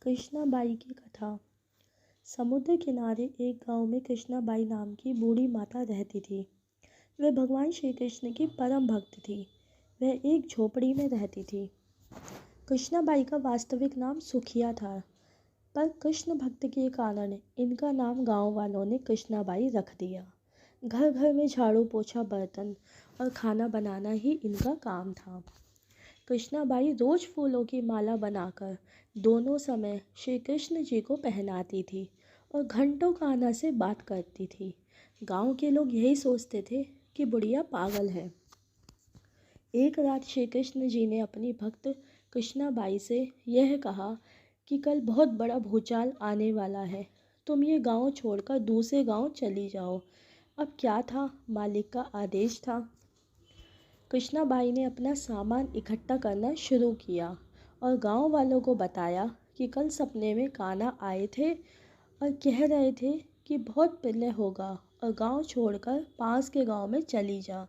कृष्णाबाई की कथा। समुद्र किनारे एक गांव में कृष्णाबाई नाम की बूढ़ी माता रहती थी। वह भगवान श्री कृष्ण की परम भक्त थी। वह एक झोपड़ी में रहती थी। कृष्णाबाई का वास्तविक नाम सुखिया था, पर कृष्ण भक्त के कारण इनका नाम गांव वालों ने कृष्णाबाई रख दिया। घर घर में झाड़ू पोछा, बर्तन और खाना बनाना ही इनका काम था। कृष्णाबाई रोज फूलों की माला बनाकर दोनों समय श्री कृष्ण जी को पहनाती थी और घंटों कान्हा से बात करती थी। गांव के लोग यही सोचते थे कि बुढ़िया पागल है। एक रात श्री कृष्ण जी ने अपनी भक्त कृष्णाबाई से यह कहा कि कल बहुत बड़ा भूचाल आने वाला है, तुम ये गांव छोड़कर दूसरे गांव चली जाओ। अब क्या था, मालिक का आदेश था। कृष्णाबाई ने अपना सामान इकट्ठा करना शुरू किया और गांव वालों को बताया कि कल सपने में कान्हा आए थे और कह रहे थे कि बहुत प्रलय होगा और गांव छोड़कर पास के गांव में चली जा।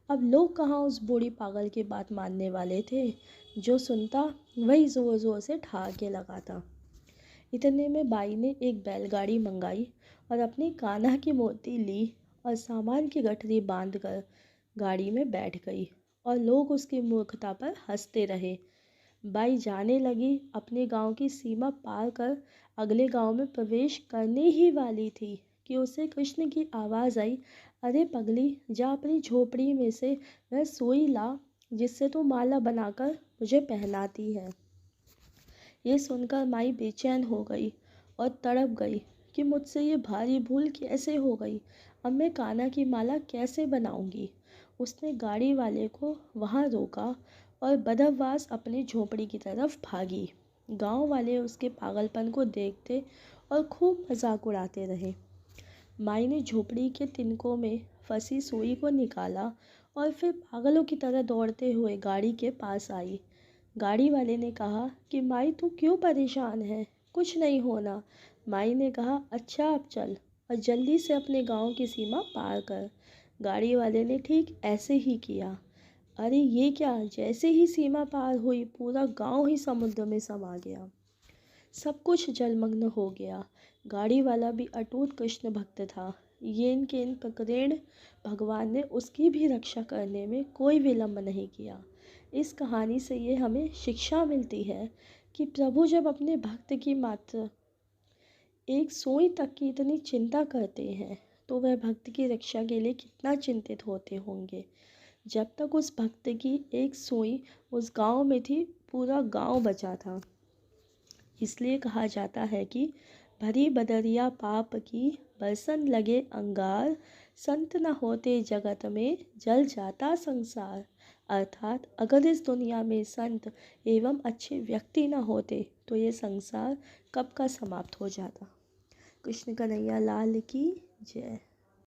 अब लोग कहाँ उस बूढ़ी पागल की बात मानने वाले थे। जो सुनता वही ज़ोर ज़ोर से ठहाके लगाता। इतने में बाई ने एक बैलगाड़ी मंगाई और अपनी कान्हा की मूर्ति ली और सामान की गठरी बांधकर गाड़ी में बैठ गई और लोग उसकी मूर्खता पर हंसते रहे। बाई जाने लगी, अपने गांव की सीमा पार कर अगले गांव में प्रवेश करने ही वाली थी कि उसे कृष्ण की आवाज़ आई, अरे पगली, जा अपनी झोपड़ी में से वह सुई ला जिससे तू माला बनाकर मुझे पहनाती है। ये सुनकर माई बेचैन हो गई और तड़प गई कि मुझसे ये भारी भूल कैसे हो गई। अब मैं कान्हा की माला कैसे बनाऊंगी। उसने गाड़ी वाले को वहाँ रोका और बदहवास अपनी झोपड़ी की तरफ भागी। गांव वाले उसके पागलपन को देखते और खूब मजाक उड़ाते रहे। माई ने झोपड़ी के तिनकों में फंसी सुई को निकाला और फिर पागलों की तरह दौड़ते हुए गाड़ी के पास आई। गाड़ी वाले ने कहा कि माई तू क्यों परेशान है, कुछ नहीं होना। माई ने कहा, अच्छा अब चल और जल्दी से अपने गांव की सीमा पार कर। गाड़ी वाले ने ठीक ऐसे ही किया। अरे ये क्या, जैसे ही सीमा पार हुई पूरा गांव ही समुद्र में समा गया। सब कुछ जलमग्न हो गया। गाड़ी वाला भी अटूट कृष्ण भक्त था। येन केन प्रकरण भगवान ने उसकी भी रक्षा करने में कोई विलंब नहीं किया। इस कहानी से ये हमें शिक्षा मिलती है कि प्रभु जब अपने भक्त की मात्र एक सुई तक की इतनी चिंता करते हैं तो वह भक्त की रक्षा के लिए कितना चिंतित होते होंगे। जब तक उस भक्त की एक सुई उस गांव में थी, पूरा गांव बचा था। इसलिए कहा जाता है कि भरी बदरिया पाप की, बरसन लगे अंगार, संत न होते जगत में जल जाता संसार। अर्थात अगर इस दुनिया में संत एवं अच्छे व्यक्ति न होते तो ये संसार कब का समाप्त हो जाता। कृष्ण कन्हैया लाल की जय।